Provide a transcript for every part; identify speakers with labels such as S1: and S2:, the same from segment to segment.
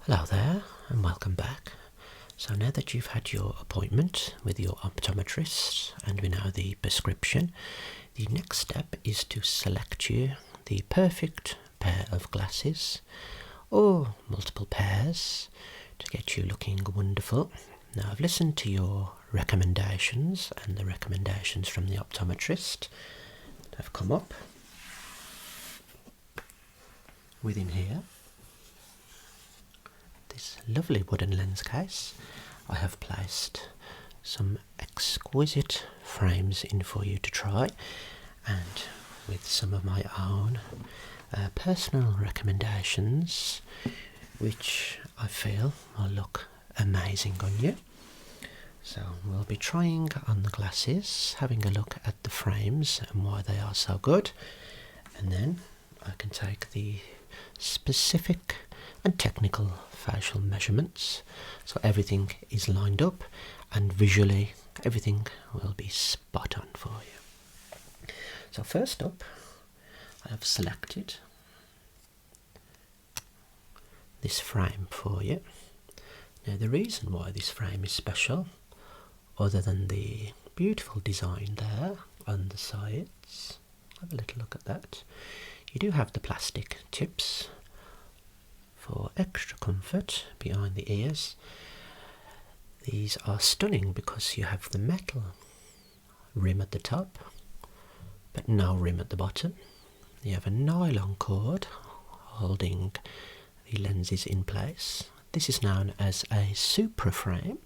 S1: Hello there and welcome back. So now that you've had your appointment with your optometrist and we know the prescription, the next step is to select you the perfect pair of glasses or multiple pairs to get you looking wonderful. Now I've listened to your recommendations and the recommendations from the optometrist that have come up within here. This lovely wooden lens case, I have placed some exquisite frames in for you to try, and with some of my own personal recommendations which I feel will look amazing on you. So we'll be trying on the glasses, having a look at the frames and why they are so good, and then I can take the specific and technical facial measurements so everything is lined up and visually everything will be spot on for you. So first up, I have selected this frame for you. Now the reason why this frame is special, other than the beautiful design there on the sides, have a little look at that, you do have the plastic tips for extra comfort behind the ears. These are stunning because you have the metal rim at the top but no rim at the bottom. You have a nylon cord holding the lenses in place. This is known as a Supra frame.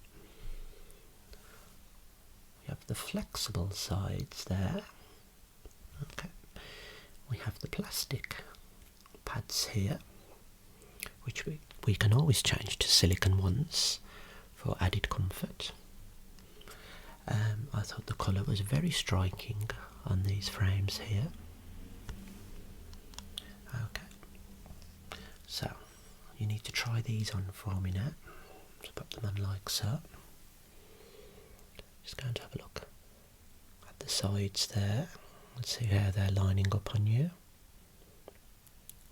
S1: We have the flexible sides there. Okay. We have the plastic pads here, which we can always change to silicone ones for added comfort. I thought the colour was very striking on these frames here. Okay, so you need to try these on for me now. Just pop them on like so. Just going to have a look at the sides there. Let's see how they're lining up on you.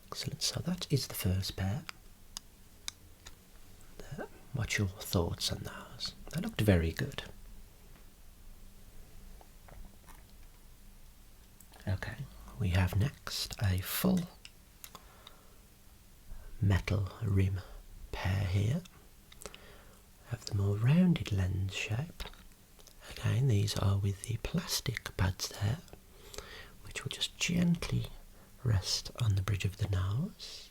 S1: Excellent, so that is the first pair. There. What's your thoughts on those? They looked very good. Okay, we have next a full metal rim pair here. We have the more rounded lens shape. Again, these are with the plastic pads there, which will just gently rest on the bridge of the nose.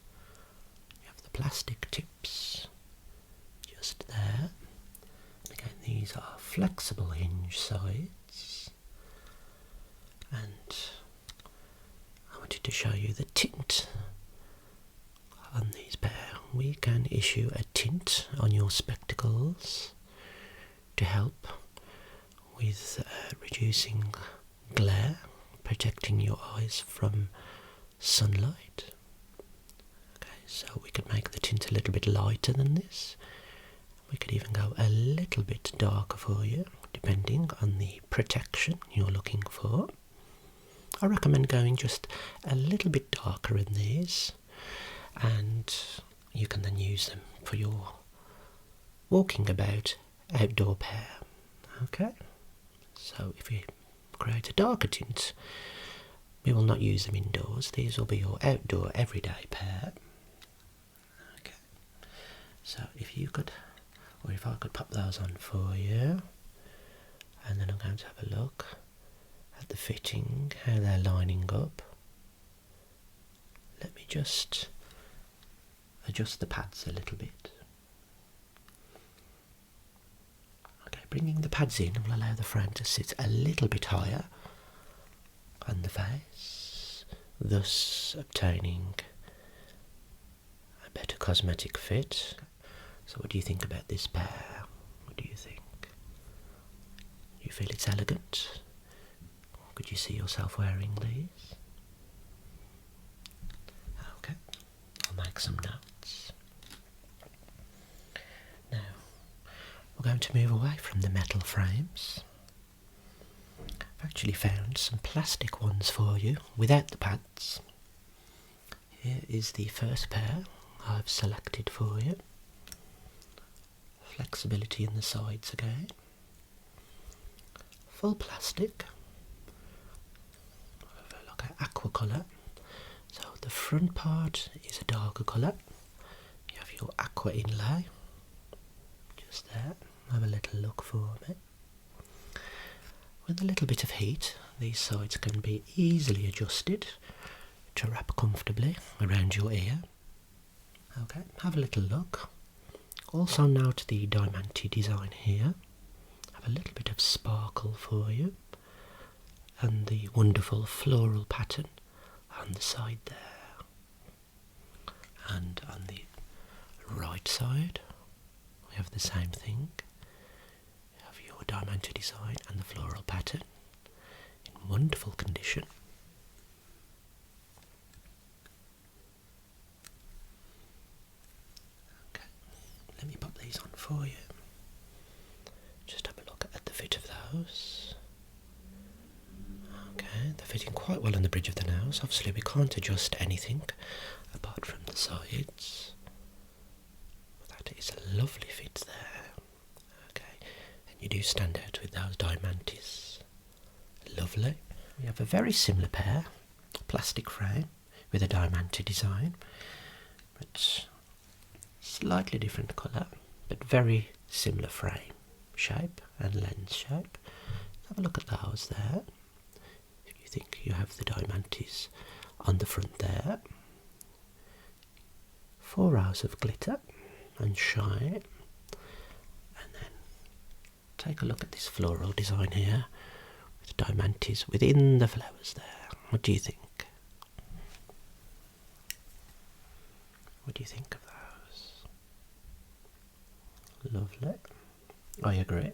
S1: You have the plastic tips just there. Again, these are flexible hinge sides, and I wanted to show you the tint on these pair. We can issue a tint on your spectacles to help with reducing glare, protecting your eyes from sunlight. Okay, so we could make the tint a little bit lighter than this. We could even go a little bit darker for you, depending on the protection you're looking for. I recommend going just a little bit darker in these, and you can then use them for your walking about outdoor pair. Okay, so if you create a darker tint, we will not use them indoors. These will be your outdoor everyday pair. Okay, so if you could, or if I could pop those on for you, and then I'm going to have a look at the fitting, how they're lining up. Let me just adjust the pads a little bit. Okay, bringing the pads in will allow the frame to sit a little bit higher on the face, thus obtaining a better cosmetic fit. So what do you think about this pair? What do you think? You feel it's elegant? Could you see yourself wearing these? Okay, I'll make some notes. Now, we're going to move away from the metal frames. I've actually found some plastic ones for you without the pads. Here is the first pair I've selected for you. Flexibility in the sides again. Full plastic. Like an aqua colour. So the front part is a darker colour. You have your aqua inlay. Just there. Have a little look for me. With a little bit of heat, these sides can be easily adjusted to wrap comfortably around your ear. Okay, have a little look. Also note the diamante design here. Have a little bit of sparkle for you. And the wonderful floral pattern on the side there. And on the right side, we have the same thing. You have your diamante design and the floral pattern in wonderful condition. Okay, let me pop these on for you. Just have a look at the fit of those. Okay, they're fitting quite well on the bridge of the nose. Obviously we can't adjust anything apart from the sides. That is a lovely fit there. Okay, and you do stand out with those diamantes. Lovely. We have a very similar pair, plastic frame with a diamante design, but slightly different colour, but very similar frame shape and lens shape. Have a look at those there. If you think you have the diamantes on the front there. 4 rows of glitter and shine, and then take a look at this floral design here with diamantes within the flowers there. What do you think? What do you think of those? Lovely. I agree.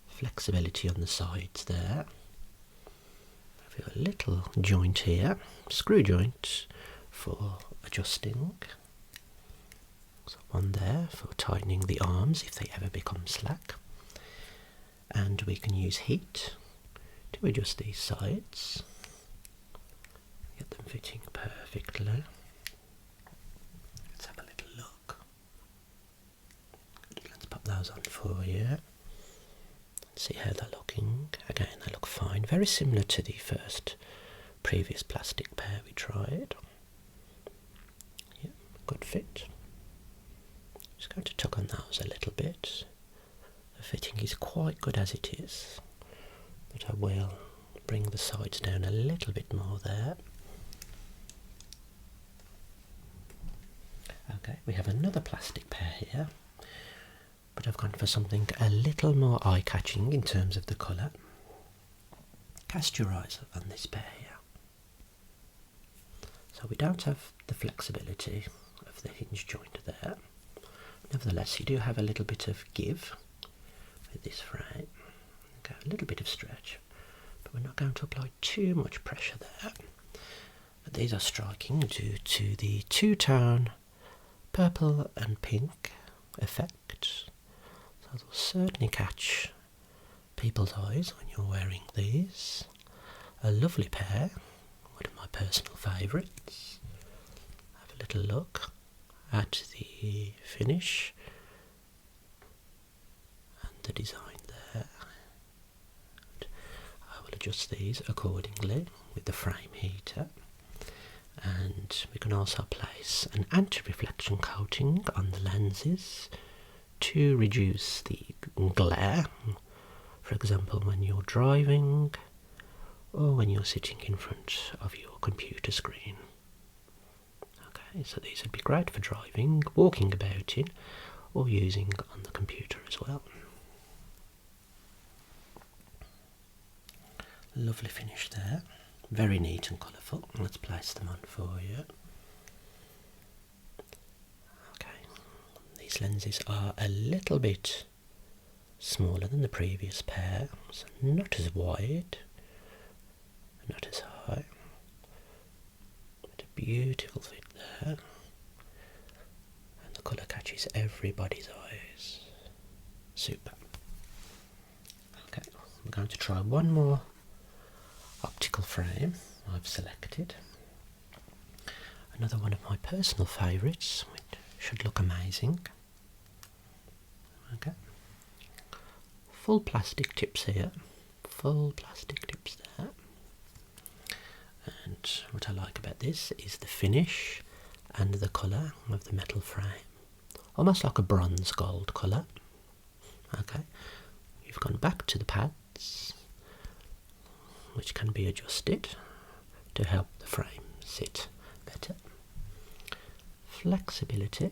S1: Flexibility on the sides there. Have a little joint here, screw joint for adjusting. So one there for tightening the arms if they ever become slack. And we can use heat to adjust these sides. Get them fitting perfectly. Let's have a little look. Let's pop those on for you. See how they're looking. Again, they look fine. Very similar to the previous plastic pair we tried. Yeah, good fit. Just going to tug on those a little bit. The fitting is quite good as it is, but I will bring the sides down a little bit more there. Okay, we have another plastic pair here, but I've gone for something a little more eye-catching in terms of the colour. Cast your eyes on this pair here. So we don't have the flexibility of the hinge joint there. Nevertheless, you do have a little bit of give with this frame. Okay, a little bit of stretch, but we're not going to apply too much pressure there. But these are striking due to the two-tone purple and pink effect. So they'll certainly catch people's eyes when you're wearing these. A lovely pair, one of my personal favourites. Have a little look at the finish and the design there. And I will adjust these accordingly with the frame heater. And we can also place an anti-reflection coating on the lenses to reduce the glare, for example when you're driving or when you're sitting in front of your computer screen. Okay, so these would be great for driving, walking about in, or using on the computer as well. Lovely finish there, very neat and colourful. Let's place them on for you. Okay, these lenses are a little bit smaller than the previous pair, so not as wide, not as high, but a beautiful fit there, and the colour catches everybody's eyes. Super. Okay, I'm going to try one more optical frame I've selected. Another one of my personal favourites, which should look amazing. Okay. Full plastic tips here. Full plastic tips there. And what I like about this is the finish and the colour of the metal frame. Almost like a bronze gold colour. Okay. You've gone back to the pads, which can be adjusted to help the frame sit better. Flexibility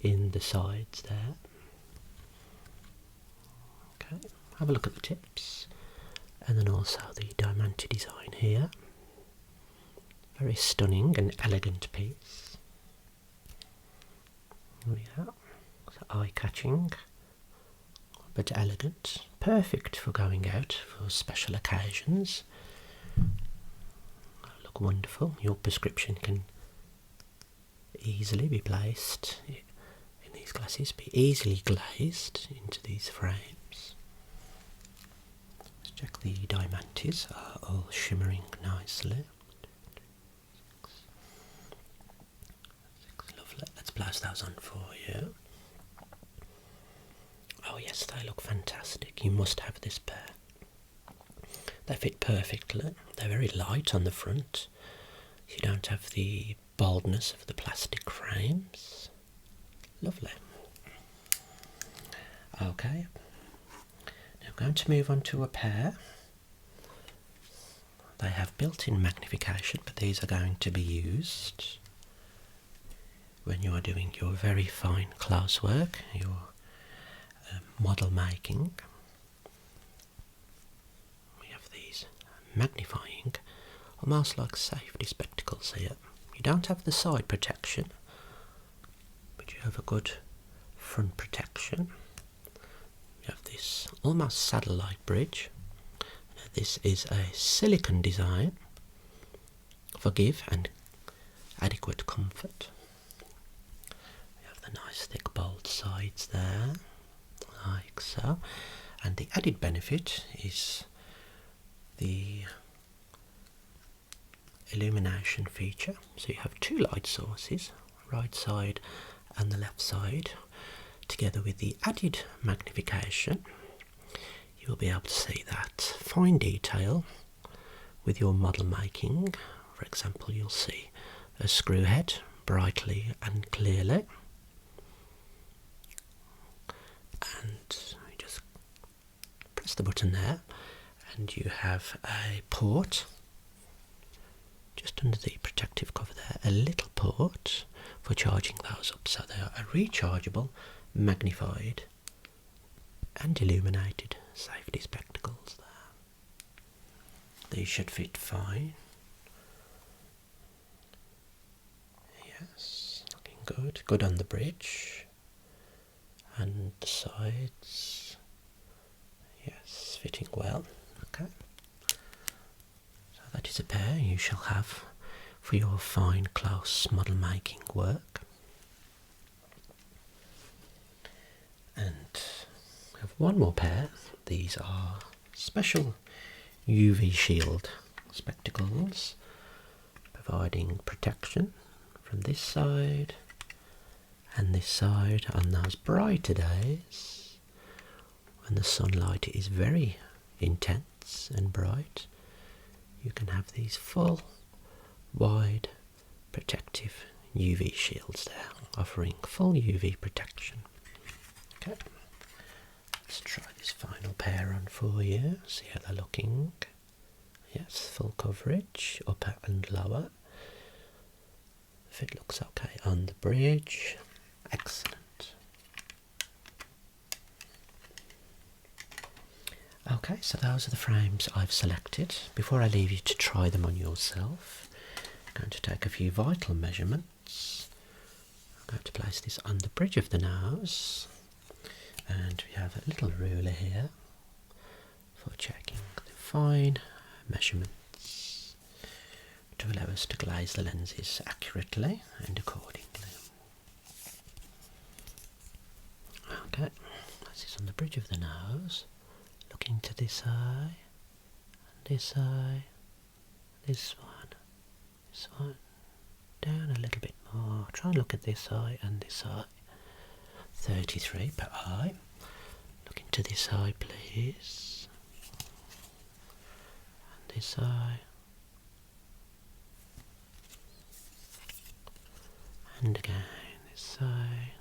S1: in the sides there. Okay, have a look at the tips, and then also the diamante design here. Very stunning and elegant piece. There we go. So eye-catching, but elegant. Perfect for going out for special occasions. Look wonderful. Your prescription can easily be placed in these glasses, be easily glazed into these frames. Let's check the diamantes are all shimmering nicely. Lovely. Let's place those on for you. Oh yes, they look fantastic. You must have this pair. They fit perfectly. They're very light on the front. You don't have the boldness of the plastic frames. Lovely. Okay. Now I'm going to move on to a pair. They have built-in magnification, but these are going to be used when you are doing your very fine close work, your model making. We have these magnifying, almost like safety spectacles here. You don't have the side protection, but you have a good front protection. You have this almost saddle-like bridge. Now this is a silicone design for give and adequate comfort. We have the nice thick bold sides there, like so, and the added benefit is the illumination feature. So you have two light sources, right side and the left side. Together with the added magnification, you will be able to see that fine detail with your model making. For example, you'll see a screw head brightly and clearly. And you just press the button there, and you have a port just under the protective cover there, a little port for charging those up. So they are a rechargeable, magnified and illuminated safety spectacles there. These should fit fine. Yes, looking good. Good on the bridge. And the sides, yes, fitting well. Okay, so that is a pair you shall have for your fine close model making work. And we have one more pair. These are special UV shield spectacles, providing protection from this side and this side on those brighter days when the sunlight is very intense and bright. You can have these full, wide, protective UV shields there, offering full UV protection. Okay, let's try this final pair on for you, see how they're looking. Yes, full coverage, upper and lower. If it looks okay on the bridge. Excellent. Okay, so those are the frames I've selected. Before I leave you to try them on yourself, I'm going to take a few vital measurements. I'm going to place this on the bridge of the nose, and we have a little ruler here for checking the fine measurements to allow us to glaze the lenses accurately and accordingly. Okay, this is on the bridge of the nose, looking to this eye, and this eye, this one, down a little bit more, try and look at this eye and this eye. 33 per eye. Look into this eye, please. And this eye. And again, this side.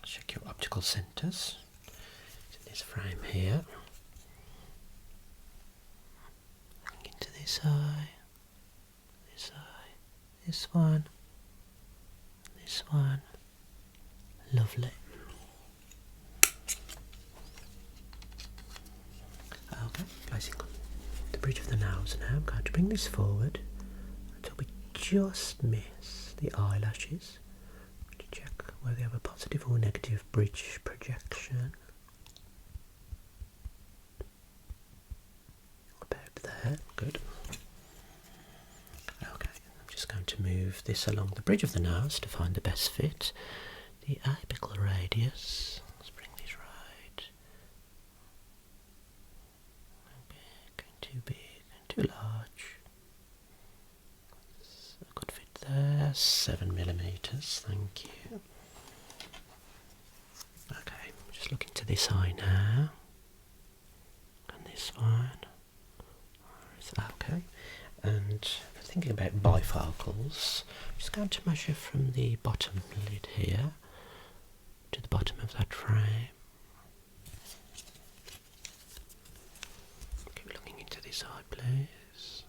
S1: Check your optical centres. It's in this frame here. Looking into this eye, this one, this one. Lovely. Okay, placing on the bridge of the nose now. I'm going to bring this forward until we just miss the eyelashes to check whether they have a positive or negative bridge projection. About there, good. Okay, I'm just going to move this along the bridge of the nose to find the best fit. The apical radius. Let's bring this right. Too big and too large. That's a good fit there. 7mm, thank you. Okay, just look into this eye now. And this one. Okay, and thinking about bifocals, I'm just going to measure from the bottom lid here to the bottom of that frame. This eye, please.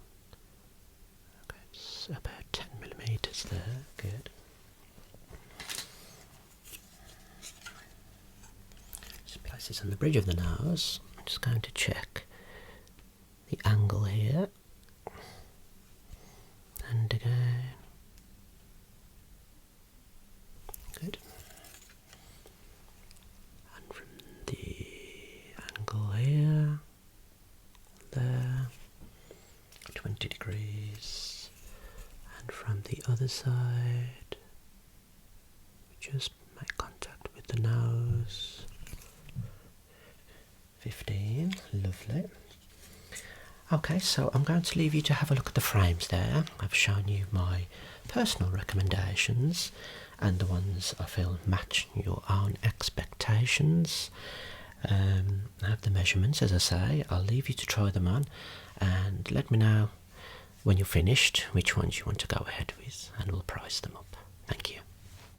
S1: Okay, it's about 10mm there. Good. Just place this on the bridge of the nose. I'm just going to check the angle here, and again. Good. And from the angle here. There, 20 degrees, and from the other side we just make contact with the nose. 15, lovely. Okay, so I'm going to leave you to have a look at the frames there. I've shown you my personal recommendations and the ones I feel match your own expectations. I have the measurements, as I say. I'll leave you to try them on and let me know when you're finished which ones you want to go ahead with, and we'll price them up. Thank you.